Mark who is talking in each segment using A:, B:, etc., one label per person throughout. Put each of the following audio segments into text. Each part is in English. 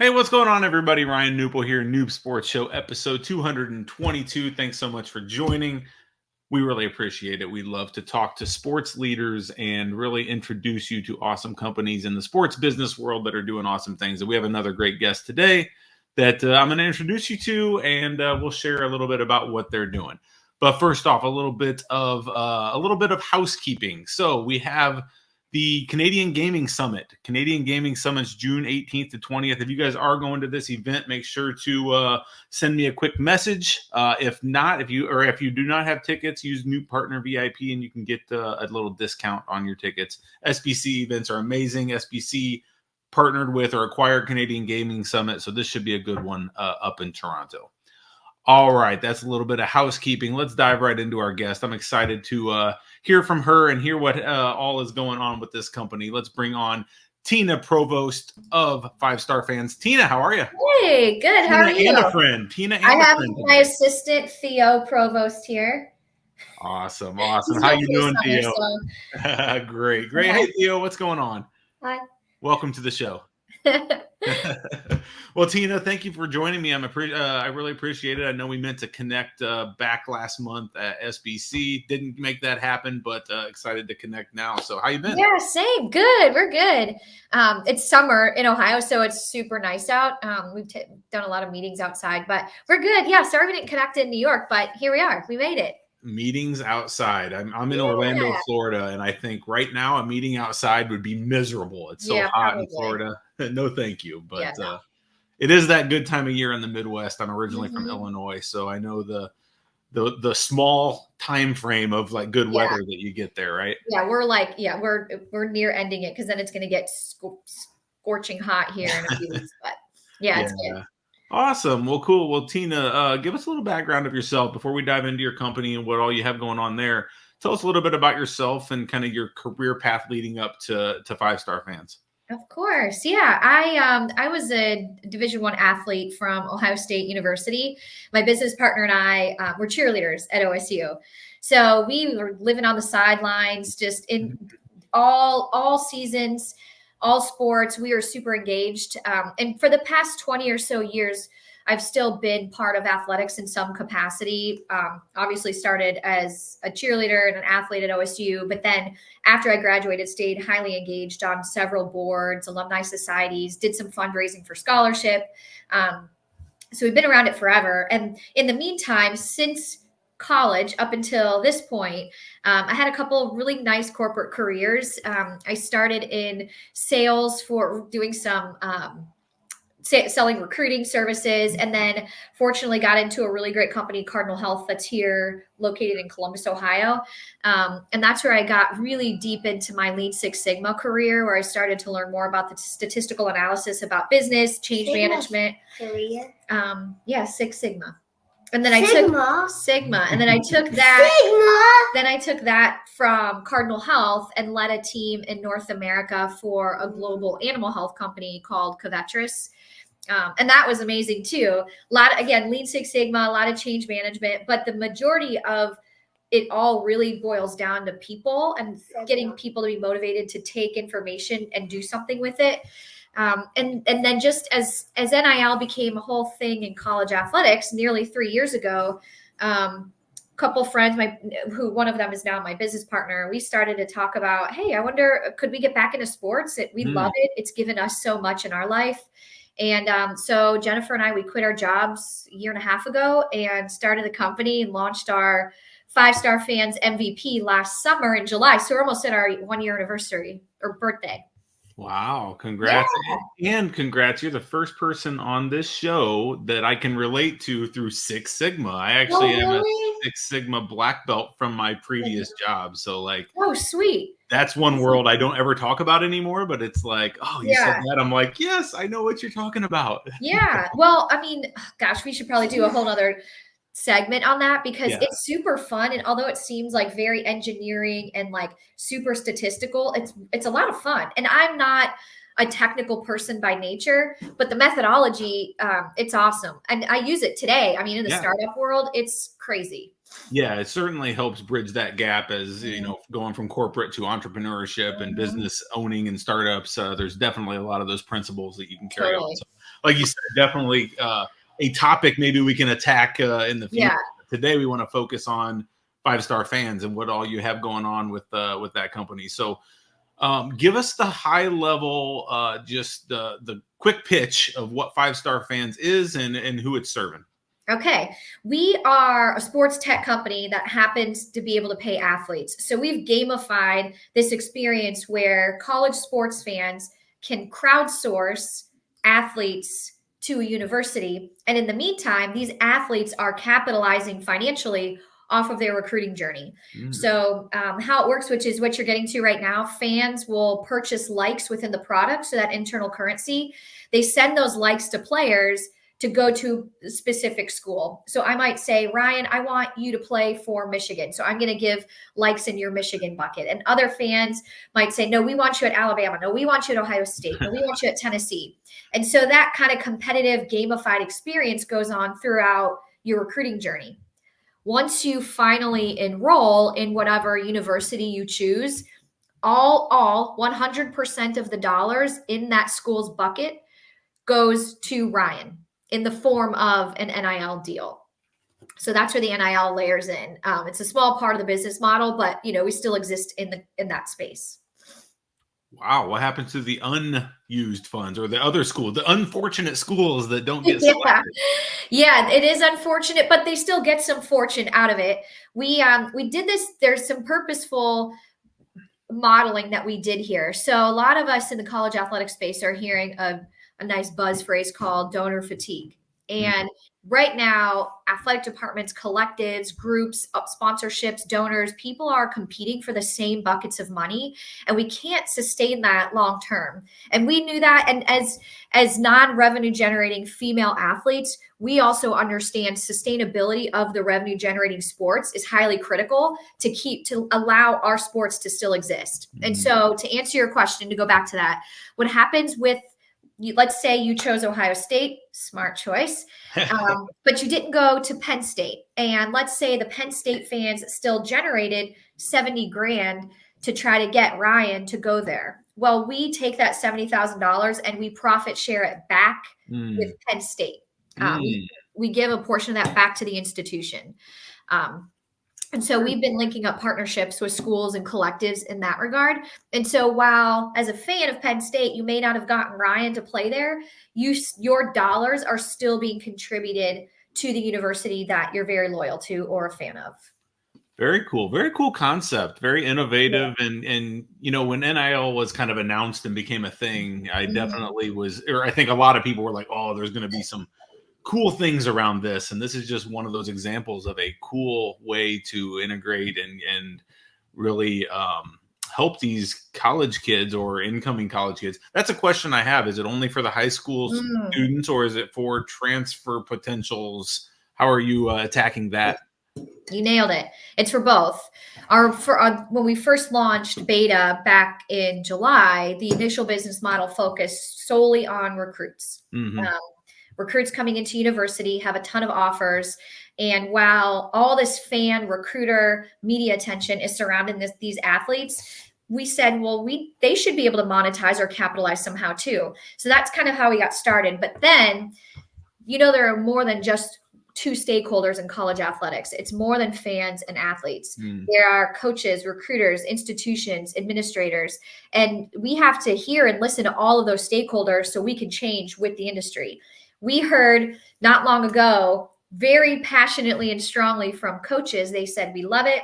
A: Hey, what's going on, everybody? Ryan Newple here, Knup Sports Show, episode 222. Thanks so much for joining. We really appreciate it. We love to talk to sports leaders and really introduce you to awesome companies in the sports business world that are doing awesome things. And we have another great guest today that I'm going to introduce you to, and we'll share a little bit about what they're doing. But first off, a little bit of housekeeping. So we have the Canadian Gaming Summit. Canadian Gaming Summit's June 18th to 20th. If you guys are going to this event, make sure to send me a quick message. If you do not have tickets, use New Partner VIP and you can get a little discount on your tickets. SBC events are amazing. SBC partnered with or acquired Canadian Gaming Summit, so this should be a good one up in Toronto. All right, that's a little bit of housekeeping. Let's dive right into our guest. I'm excited to hear from her and hear what all is going on with this company. Let's bring on Tina Provost of 5-Star Fans. Tina, how are you?
B: Hey, good. How are you?
A: And a friend. Tina and
B: I
A: a
B: have
A: friend
B: my assistant, Theo Provost, here.
A: Awesome. How you doing, Theo? So. Great. Hey, Theo, what's going on?
B: Hi.
A: Welcome to the show. Well, Tina, thank you for joining me. I really appreciate it. I know we meant to connect back last month at SBC. Didn't make that happen, but excited to connect now. So how you been?
B: Yeah, same. Good. We're good. It's summer in Ohio, so it's super nice out. We've done a lot of meetings outside, but we're good. Yeah, sorry we didn't connect in New York, but here we are. We made it.
A: Meetings outside. I'm in Orlando, Florida, and I think right now a meeting outside would be miserable. It's so hot in Florida. No, thank you. But it is that good time of year in the Midwest. I'm originally from Illinois, so I know the small time frame of like good weather that you get there, right?
B: Yeah, we're near ending it because then it's going to get scorching hot here in a few weeks. But it's good.
A: Awesome. Well, cool. Well, Tina, give us a little background of yourself before we dive into your company and what all you have going on there. Tell us a little bit about yourself and kind of your career path leading up to 5-Star Fans.
B: Of course. Yeah. I was a Division I athlete from Ohio State University. My business partner and I were cheerleaders at OSU. So we were living on the sidelines, just in all seasons, all sports. We were super engaged. And for the past 20 or so years, I've still been part of athletics in some capacity. Obviously started as a cheerleader and an athlete at OSU, but then after I graduated, stayed highly engaged on several boards, alumni societies, did some fundraising for scholarship. So we've been around it forever. And in the meantime, since college up until this point, I had a couple of really nice corporate careers. I started in sales for doing some selling recruiting services, and then fortunately got into a really great company, Cardinal Health, that's here located in Columbus, Ohio. And that's where I got really deep into my Lean Six Sigma career, where I started to learn more about the statistical analysis about business, change management.
C: Career?
B: Six Sigma. And then I took Sigma, and then I took that. Then I took that from Cardinal Health and led a team in North America for a global animal health company called Covetrus. And that was amazing too. Lean Six Sigma, a lot of change management, but the majority of it all really boils down to people and getting people to be motivated to take information and do something with it. And then just as NIL became a whole thing in college athletics nearly 3 years ago, couple friends, one of them is now my business partner, we started to talk about, hey, I wonder, could we get back into sports? We love it. It's given us so much in our life. And so Jennifer and I, we quit our jobs a year and a half ago and started the company and launched our 5-Star Fans MVP last summer in July. So we're almost at our 1-year anniversary or birthday.
A: Wow. Congrats. Yeah. And congrats. You're the first person on this show that I can relate to through Six Sigma. I actually am a Six Sigma black belt from my previous job. So
B: sweet.
A: That's one world I don't ever talk about anymore, but it's like, you said that. I'm like, yes, I know what you're talking about.
B: Yeah. Well, I mean, gosh, we should probably do a whole other segment on that because it's super fun. And although it seems like very engineering and like super statistical, it's a lot of fun. And I'm not a technical person by nature, but the methodology, it's awesome. And I use it today. I mean, in the startup world, it's crazy.
A: Yeah, it certainly helps bridge that gap as, going from corporate to entrepreneurship and business owning and startups. There's definitely a lot of those principles that you can carry on. So like you said, definitely a topic maybe we can attack in the future.
B: Yeah.
A: Today, we want to focus on 5-Star Fans and what all you have going on with that company. So give us the high level, just the quick pitch of what 5-Star Fans is and who it's serving.
B: Okay. We are a sports tech company that happens to be able to pay athletes. So we've gamified this experience where college sports fans can crowdsource athletes to a university. And in the meantime, these athletes are capitalizing financially off of their recruiting journey. So how it works, which is what you're getting to right now, fans will purchase likes within the product. So that internal currency, they send those likes to players to go to a specific school. So I might say, Ryan, I want you to play for Michigan. So I'm going to give likes in your Michigan bucket. And other fans might say, no, we want you at Alabama. No, we want you at Ohio State. No, we want you at Tennessee. And so that kind of competitive gamified experience goes on throughout your recruiting journey. Once you finally enroll in whatever university you choose, all 100% of the dollars in that school's bucket goes to Ryan in the form of an NIL deal. So that's where the NIL layers in. It's a small part of the business model, but we still exist in that space.
A: Wow, what happens to the unused funds or the other schools, the unfortunate schools that don't get selected?
B: Yeah, it is unfortunate, but they still get some fortune out of it. We did this. There's some purposeful modeling that we did here. So a lot of us in the college athletic space are hearing a nice buzz phrase called donor fatigue. And right now, athletic departments, collectives, groups, sponsorships, donors, people are competing for the same buckets of money, and we can't sustain that long term. And we knew that. And as non-revenue generating female athletes, we also understand sustainability of the revenue generating sports is highly critical to allow our sports to still exist. And so to answer your question, to go back to that, what happens with let's say you chose Ohio State, smart choice, but you didn't go to Penn State. And let's say the Penn State fans still generated $70,000 to try to get Ryan to go there. Well, we take that $70,000 and we profit share it back with Penn State. We give a portion of that back to the institution. And so we've been linking up partnerships with schools and collectives in that regard. And so while as a fan of Penn State, you may not have gotten Ryan to play there, your dollars are still being contributed to the university that you're very loyal to or a fan of.
A: Very cool concept, very innovative. Yeah. And when NIL was kind of announced and became a thing, I definitely I think a lot of people were like, oh, there's going to be some cool things around this. And this is just one of those examples of a cool way to integrate and really help these college kids or incoming college kids. That's a question I have. Is it only for the high school students or is it for transfer potentials? How are you attacking that?
B: You nailed it. It's for both. When we first launched beta back in July, the initial business model focused solely on recruits. Recruits coming into university have a ton of offers. And while all this fan, recruiter, media attention is surrounding these athletes, we said, well, they should be able to monetize or capitalize somehow too. So that's kind of how we got started. But then, there are more than just two stakeholders in college athletics. It's more than fans and athletes. There are coaches, recruiters, institutions, administrators, and we have to hear and listen to all of those stakeholders so we can change with the industry. We heard not long ago, very passionately and strongly from coaches. They said, we love it.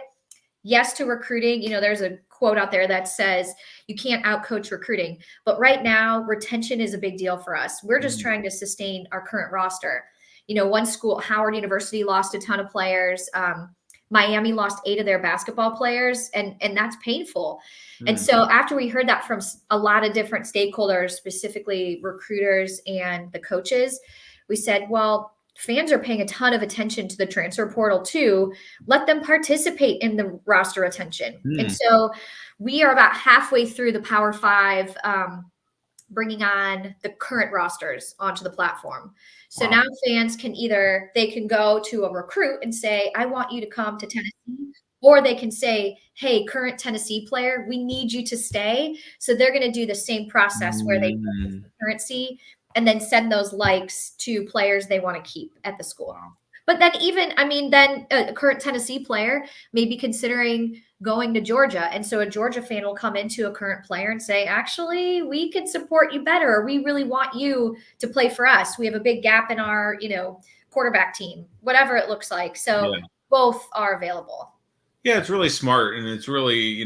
B: Yes to recruiting. There's a quote out there that says you can't outcoach recruiting. But right now, retention is a big deal for us. We're just trying to sustain our current roster. One school, Howard University, lost a ton of players. Miami lost 8 of their basketball players, and that's painful. And so after we heard that from a lot of different stakeholders, specifically recruiters and the coaches, we said, well, fans are paying a ton of attention to the transfer portal too. Let them participate in the roster retention. And so we are about halfway through the Power 5, bringing on the current rosters onto the platform. So now fans can they can go to a recruit and say, I want you to come to Tennessee, or they can say, hey, current Tennessee player, we need you to stay. So they're going to do the same process where they get currency and then send those likes to players they want to keep at the school.
A: Wow.
B: But then then a current Tennessee player may be considering going to Georgia. And so a Georgia fan will come into a current player and say, actually, we could support you better. Or we really want you to play for us. We have a big gap in our, quarterback team, whatever it looks like. So both are available.
A: Yeah, it's really smart, and it's really,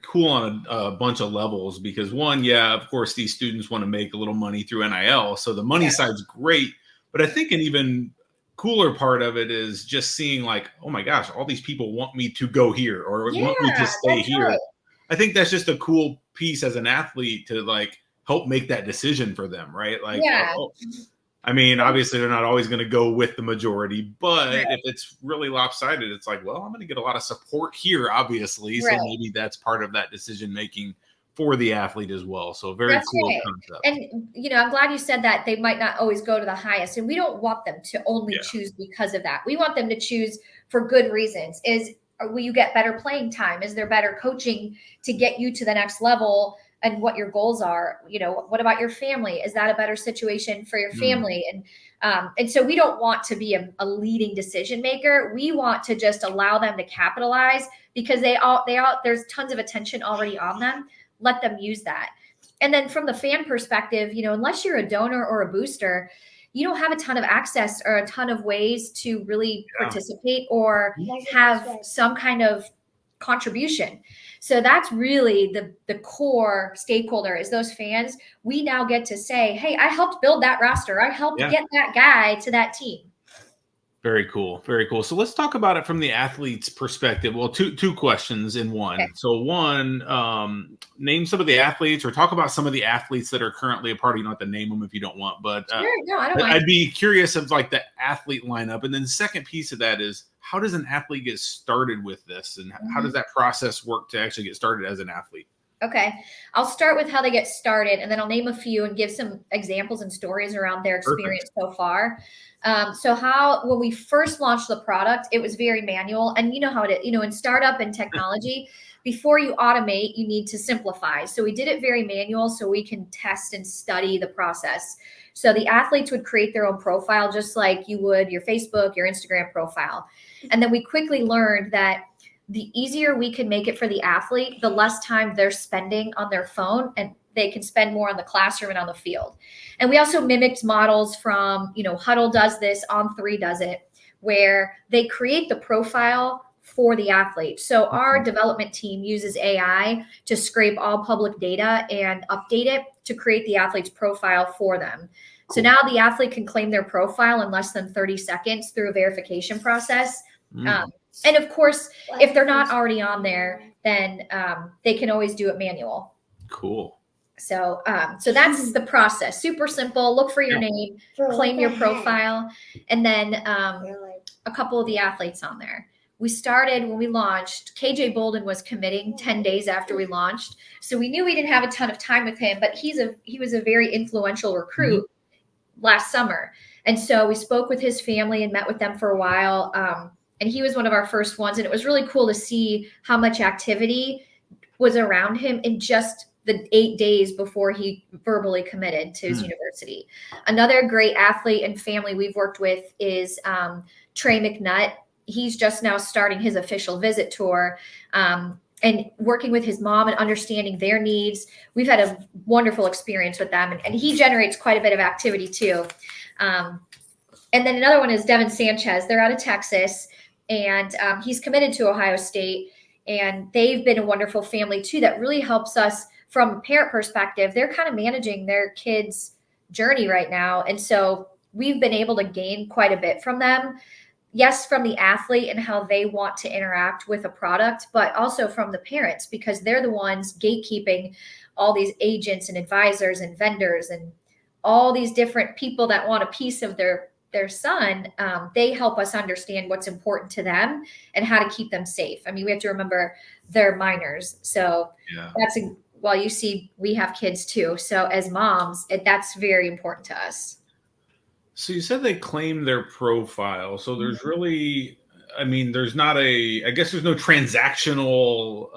A: cool on a bunch of levels because one, of course, these students want to make a little money through NIL. So the money side's great. But I think an even cooler part of it is just seeing like, oh my gosh, all these people want me to go here or want me to stay here. Right. I think that's just a cool piece as an athlete to like help make that decision for them, right? Like, I mean, obviously they're not always going to go with the majority, but if it's really lopsided, it's like, well, I'm going to get a lot of support here, obviously. So maybe that's part of that decision making for the athlete as well. So very cool concept.
B: And, I'm glad you said that they might not always go to the highest, and we don't want them to only choose because of that. We want them to choose for good reasons. Will you get better playing time? Is there better coaching to get you to the next level and what your goals are? What about your family? Is that a better situation for your family? And so we don't want to be a leading decision maker. We want to just allow them to capitalize because there's tons of attention already on them. Let them use that. And then from the fan perspective, unless you're a donor or a booster, you don't have a ton of access or a ton of ways to really participate or have some kind of contribution. So that's really the core stakeholder is those fans. We now get to say, hey, I helped build that roster. I helped get that guy to that team.
A: Very cool. Very cool. So let's talk about it from the athlete's perspective. Well, two questions in one. Okay. So one, name some of the athletes or talk about some of the athletes that are currently a part. You don't have to name them if you don't want, but
B: sure, no, I don't mind.
A: I'd be curious of like the athlete lineup. And then the second piece of that is how does an athlete get started with this? And how does that process work to actually get started as an athlete?
B: Okay. I'll start with how they get started, and then I'll name a few and give some examples and stories around their experience so far. So when we first launched the product, it was very manual. And you know how it is, in startup and technology, before you automate, you need to simplify. So we did it very manual so we can test and study the process. So the athletes would create their own profile, just like you would your Facebook, your Instagram profile. And then we quickly learned that the easier we can make it for the athlete, the less time they're spending on their phone, and they can spend more on the classroom and on the field. And we also mimicked models from, Huddle does this, On3 does it, where they create the profile for the athlete. So our development team uses AI to scrape all public data and update it to create the athlete's profile for them. Cool. So now the athlete can claim their profile in less than 30 seconds through a verification process. And of course, if they're not already on there, then they can always do it manual.
A: Cool.
B: So that's the process. Super simple. Look for your name, claim your profile, and then a couple of the athletes on there. We started when we launched. KJ Bolden was committing 10 days after we launched. So we knew we didn't have a ton of time with him, but he was a very influential recruit last summer. And so we spoke with his family and met with them for a while. And he was one of our first ones. And it was really cool to see how much activity was around him in just the 8 days before he verbally committed to his university. Another great athlete and family we've worked with is Trey McNutt. He's just now starting his official visit tour and working with his mom and understanding their needs. We've had a wonderful experience with them, and he generates quite a bit of activity too. And then another one is Devin Sanchez. They're out of Texas, and he's committed to Ohio State, and they've been a wonderful family too that really helps us from a parent perspective. They're kind of managing their kids' journey right now, and so we've been able to gain quite a bit from them. Yes, from the athlete and how they want to interact with a product, but also from the parents, because they're the ones gatekeeping all these agents and advisors and vendors and all these different people that want a piece of their son. They help us understand what's important to them and how to keep them safe. I mean, we have to remember they're minors. So you see, we have kids too. So as moms, that's very important to us.
A: So you said they claim their profile. So there's really, there's not I guess there's no transactional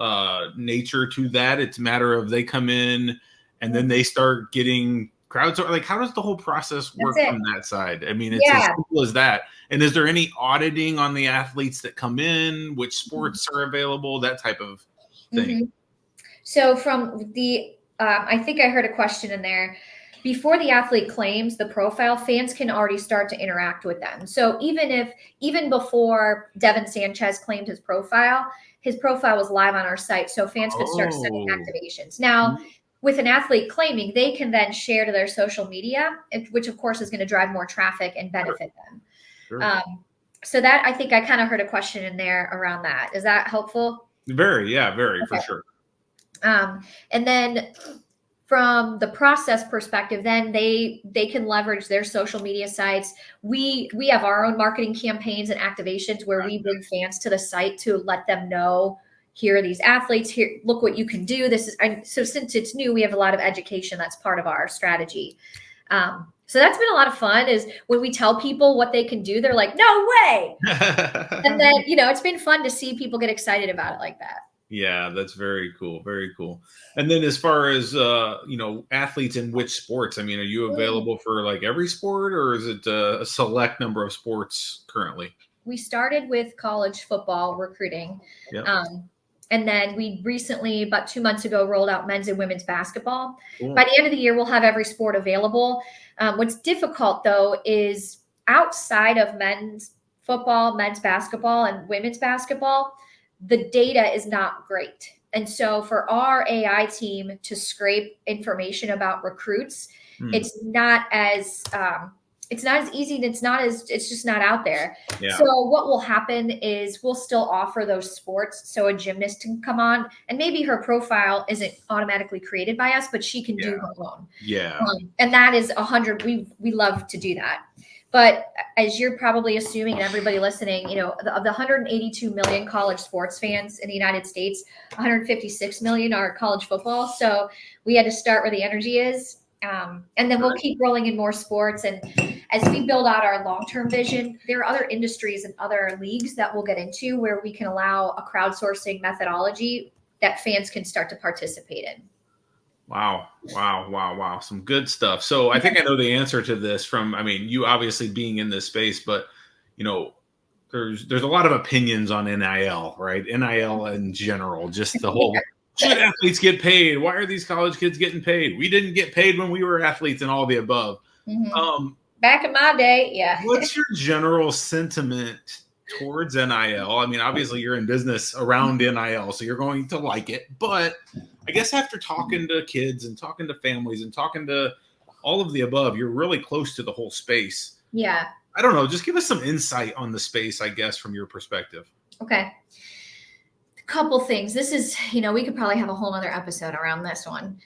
A: nature to that. It's a matter of they come in and then they start getting Crowdsourcing, like, how does the whole process work from that side? I mean, it's as simple as that. And is there any auditing on the athletes that come in, which sports are available, that type of thing?
B: So from the, I think I heard a question in there. Before the athlete claims the profile, fans can already start to interact with them. So even before Devin Sanchez claimed his profile was live on our site. So fans could start sending activations. Now, with an athlete claiming, they can then share to their social media, which of course is going to drive more traffic and benefit them. Sure. So that, I think I kind of heard a question in there around that. Is that helpful?
A: Very, for sure.
B: And then from the process perspective, then they can leverage their social media sites. We have our own marketing campaigns and activations where we bring fans to the site to let them know, here are these athletes, here, look what you can do. So since it's new, we have a lot of education that's part of our strategy. So that's been a lot of fun, is when we tell people what they can do, they're like, no way. And then, it's been fun to see people get excited about it like that.
A: Yeah, that's very cool. Very cool. And then as far as, athletes in which sports, I mean, are you available for like every sport, or is it a select number of sports currently?
B: We started with college football recruiting. Yep. And then we recently, about 2 months ago, rolled out men's and women's basketball. Cool. By the end of the year, we'll have every sport available. What's difficult, though, is outside of men's football, men's basketball, and women's basketball, the data is not great. And so for our AI team to scrape information about recruits, it's not as easy, and it's just not out there. Yeah. So what will happen is we'll still offer those sports. So a gymnast can come on, and maybe her profile isn't automatically created by us, but she can do her own.
A: Yeah.
B: And that is 100. We love to do that. But as you're probably assuming, and everybody listening, of the 182 million college sports fans in the United States, 156 million are college football. So we had to start where the energy is. And then we'll keep rolling in more sports. And as we build out our long-term vision, there are other industries and other leagues that we'll get into where we can allow a crowdsourcing methodology that fans can start to participate in.
A: Wow. Some good stuff. So I think I know the answer to this you obviously being in this space, but there's a lot of opinions on NIL, right? NIL in general, just the whole, should athletes get paid? Why are these college kids getting paid? We didn't get paid when we were athletes, and all the above.
B: Back in my day, yeah.
A: What's your general sentiment towards NIL? I mean, obviously you're in business around NIL, so you're going to like it. But I guess after talking to kids and talking to families and talking to all of the above, you're really close to the whole space.
B: Yeah.
A: I don't know. Just give us some insight on the space, I guess, from your perspective.
B: Okay. A couple things. This is, we could probably have a whole other episode around this one.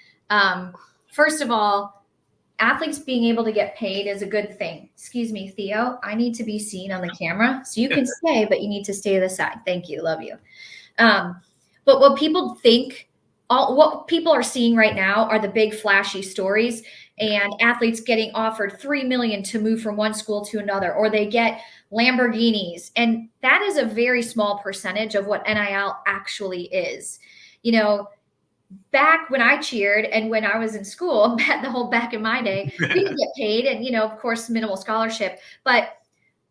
B: First of all, athletes being able to get paid is a good thing. Excuse me, Theo, I need to be seen on the camera. So you can stay, but you need to stay to the side. Thank you. Love you. But what people think, what people are seeing right now are the big flashy stories, and athletes getting offered $3 million to move from one school to another, or they get Lamborghinis. And that is a very small percentage of what NIL actually is. Back when I cheered and when I was in school, back in my day, we didn't get paid, and, of course, minimal scholarship, but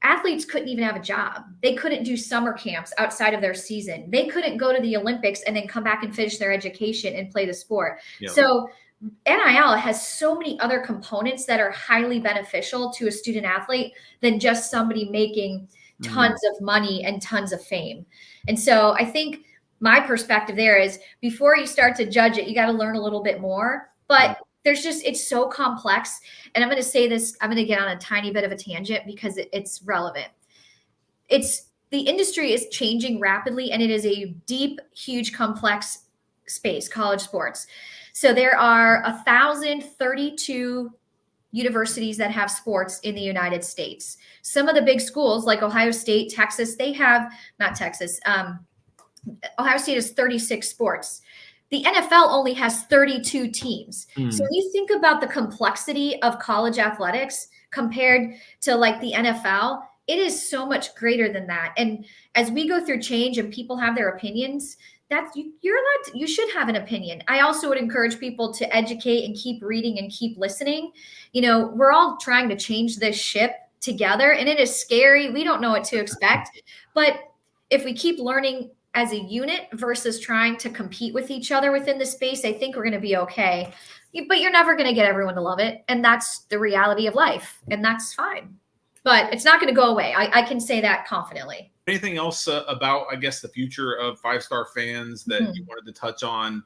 B: athletes couldn't even have a job. They couldn't do summer camps outside of their season. They couldn't go to the Olympics and then come back and finish their education and play the sport. Yep. So NIL has so many other components that are highly beneficial to a student athlete than just somebody making tons of money and tons of fame. And so I think my perspective there is, before you start to judge it, you got to learn a little bit more. But it's so complex. And I'm going to say this, I'm going to get on a tiny bit of a tangent because it's relevant. The industry is changing rapidly, and it is a deep, huge, complex space, college sports. So there are 1,032 universities that have sports in the United States. Some of the big schools like Ohio State, Texas, Ohio State has 36 sports. The NFL only has 32 teams. So when you think about the complexity of college athletics compared to like the NFL, it is so much greater than that. And as we go through change and people have their opinions, you're allowed to, you should have an opinion. I also would encourage people to educate and keep reading and keep listening. We're all trying to change this ship together, and it is scary. We don't know what to expect, but if we keep learning as a unit versus trying to compete with each other within the space, I think we're going to be okay. But you're never going to get everyone to love it, and that's the reality of life, and that's fine. But it's not going to go away. I can say that confidently.
A: Anything else about, I guess, the future of Five Star Fans that you wanted to touch on?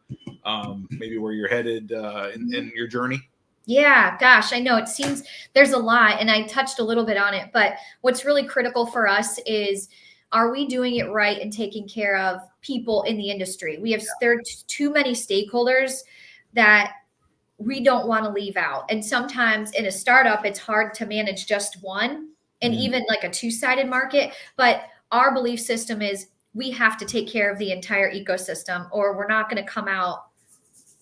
A: Maybe where you're headed in your journey?
B: Yeah, gosh, I know it seems there's a lot, and I touched a little bit on it. But what's really critical for us is, are we doing it right and taking care of people in the industry? There are too many stakeholders that we don't want to leave out. And sometimes in a startup, it's hard to manage just one, and even like a two-sided market. But our belief system is we have to take care of the entire ecosystem, or we're not going to come out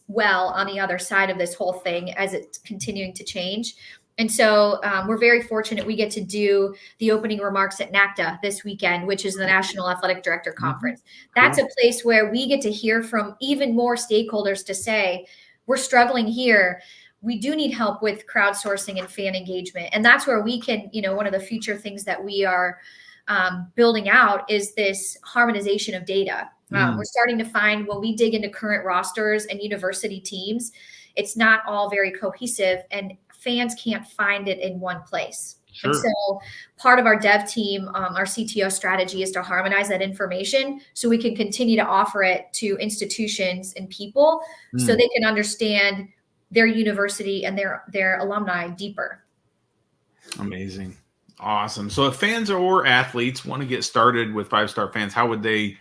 B: well on the other side of this whole thing as it's continuing to change. And so we're very fortunate we get to do the opening remarks at NACDA this weekend, which is the National Athletic Director Conference. That's a place where we get to hear from even more stakeholders to say, we're struggling here. We do need help with crowdsourcing and fan engagement. And that's where we can, one of the future things that we are building out is this harmonization of data. We're starting to find when we dig into current rosters and university teams, it's not all very cohesive, and fans can't find it in one place. Sure. And so part of our dev team, our CTO strategy is to harmonize that information so we can continue to offer it to institutions and people so they can understand their university and their alumni deeper.
A: Amazing. Awesome. So if fans or athletes want to get started with Five Star Fans, how would they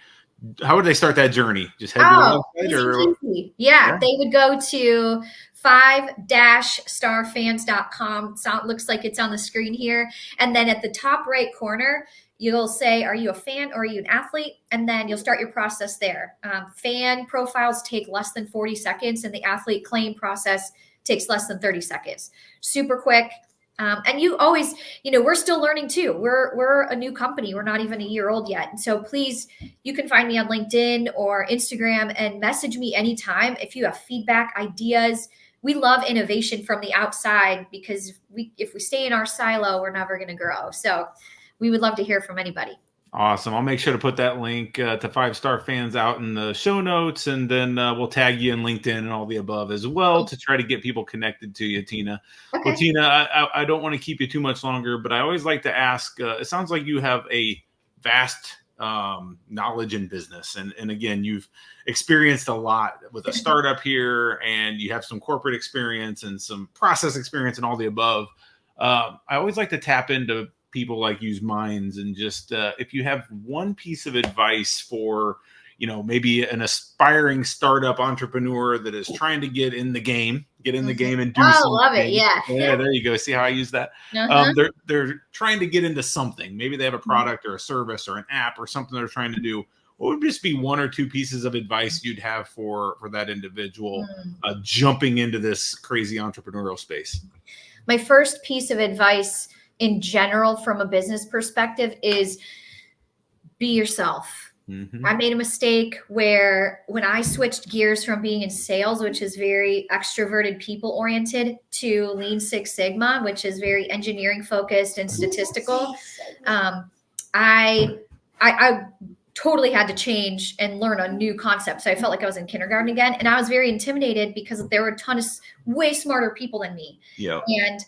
A: start that journey? Just head to the website
B: easy. Yeah, they would go to 5-starfans.com. Looks like it's on the screen here. And then at the top right corner, you'll say, are you a fan or are you an athlete? And then you'll start your process there. Fan profiles take less than 40 seconds, and the athlete claim process takes less than 30 seconds. Super quick. And you always, we're still learning too. We're a new company. We're not even a year old yet. And so please, you can find me on LinkedIn or Instagram and message me anytime if you have feedback, ideas. We love innovation from the outside, because if we stay in our silo, we're never going to grow. So we would love to hear from anybody.
A: Awesome. I'll make sure to put that link to Five Star Fans out in the show notes, and then we'll tag you in LinkedIn and all the above as well to try to get people connected to you, Tina. Okay. Well, Tina, I don't want to keep you too much longer, but I always like to ask, it sounds like you have a vast knowledge in business. And again, you've experienced a lot with a startup here, and you have some corporate experience and some process experience and all the above. I always like to tap into people like you's minds, and just if you have one piece of advice for maybe an aspiring startup entrepreneur that is trying to get in the game and do something.
B: Love it. Yeah,
A: there you go. See how I use that? They're trying to get into something. Maybe they have a product or a service or an app or something they're trying to do. What would just be one or two pieces of advice you'd have for that individual jumping into this crazy entrepreneurial space?
B: My first piece of advice in general from a business perspective is be yourself. I made a mistake where when I switched gears from being in sales, which is very extroverted, people oriented, to Lean Six Sigma, which is very engineering focused and statistical, I totally had to change and learn a new concept. So I felt like I was in kindergarten again, and I was very intimidated because there were a ton of way smarter people than me. Yeah. And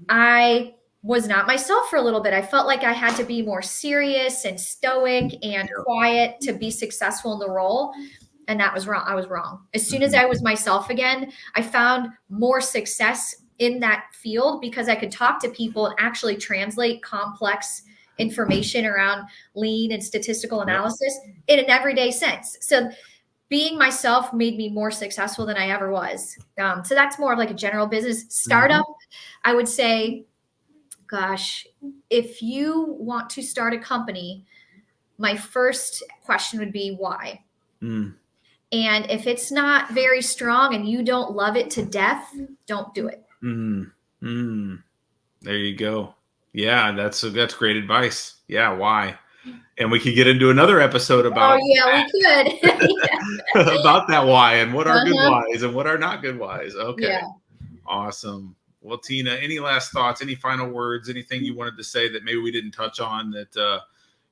B: I was not myself for a little bit. I felt like I had to be more serious and stoic and quiet to be successful in the role. And that was wrong. I was wrong. As soon as I was myself again, I found more success in that field because I could talk to people and actually translate complex information around lean and statistical analysis in an everyday sense. So being myself made me more successful than I ever was. So that's more of like a general business startup. I would say, gosh, if you want to start a company, my first question would be why? And if it's not very strong and you don't love it to death, don't do it.
A: There you go. Yeah, that's great advice. Yeah, why? And we could get into another episode about
B: Oh yeah, we could.
A: about that why and what are good
B: Uh-huh.
A: whys and what are not good whys. Okay.
B: Yeah.
A: Awesome. Well, Tina, any last thoughts, any final words, anything you wanted to say that maybe we didn't touch on that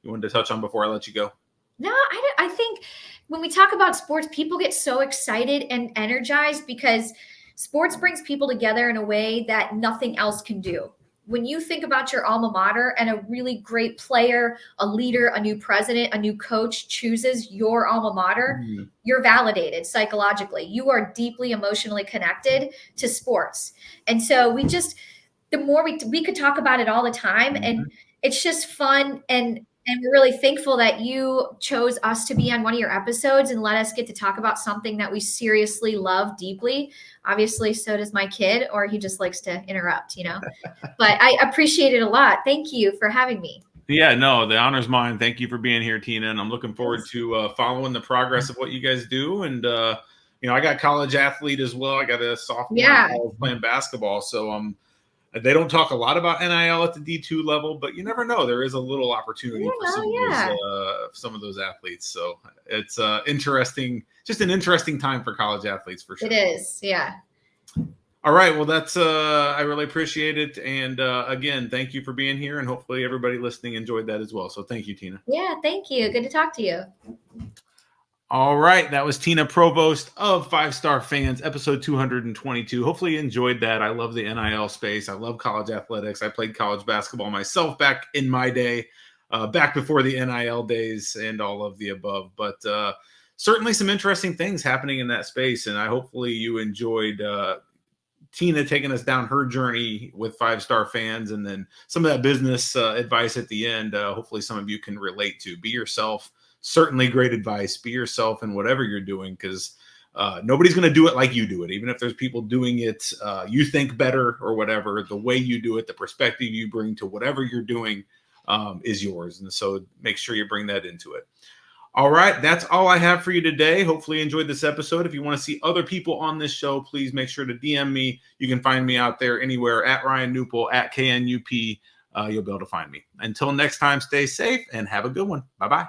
A: you wanted to touch on before I let you go?
B: No, I think when we talk about sports, people get so excited and energized because sports brings people together in a way that nothing else can do. When you think about your alma mater and a really great player, a leader, a new president, a new coach chooses your alma mater,
A: Mhm.
B: you're validated psychologically. You are deeply emotionally connected to sports. And so the more we could talk about it all the time, and it's just fun, and we're really thankful that you chose us to be on one of your episodes and let us get to talk about something that we seriously love deeply. Obviously, so does my kid, or he just likes to interrupt, But I appreciate it a lot. Thank you for having me.
A: Yeah, no, the honor's mine. Thank you for being here, Tina. And I'm looking forward to following the progress of what you guys do. And, I got college athlete as well. I got a sophomore in
B: Yeah.
A: college playing basketball. So they don't talk a lot about NIL at the D2 level, but you never know. There is a little opportunity for some of those athletes. So it's interesting, just an interesting time for college athletes for sure.
B: It is. Yeah.
A: All right. Well, that's I really appreciate it. And again, thank you for being here. And hopefully everybody listening enjoyed that as well. So thank you, Tina.
B: Yeah. Thank you. Good to talk to you.
A: All right. That was Tina Provost of 5-Star Fans, episode 222. Hopefully you enjoyed that. I love the NIL space. I love college athletics. I played college basketball myself back in my day, back before the NIL days and all of the above. But certainly some interesting things happening in that space. And hopefully you enjoyed Tina taking us down her journey with 5-Star Fans, and then some of that business advice at the end. Hopefully some of you can relate to. Be yourself. Certainly great advice. Be yourself in whatever you're doing, because nobody's going to do it like you do it. Even if there's people doing it, you think better or whatever, the way you do it, the perspective you bring to whatever you're doing is yours. And so make sure you bring that into it. All right, that's all I have for you today. Hopefully you enjoyed this episode. If you want to see other people on this show, please make sure to DM me. You can find me out there anywhere at Ryan Newpel, at KNUP. You'll be able to find me. Until next time, stay safe and have a good one. Bye-bye.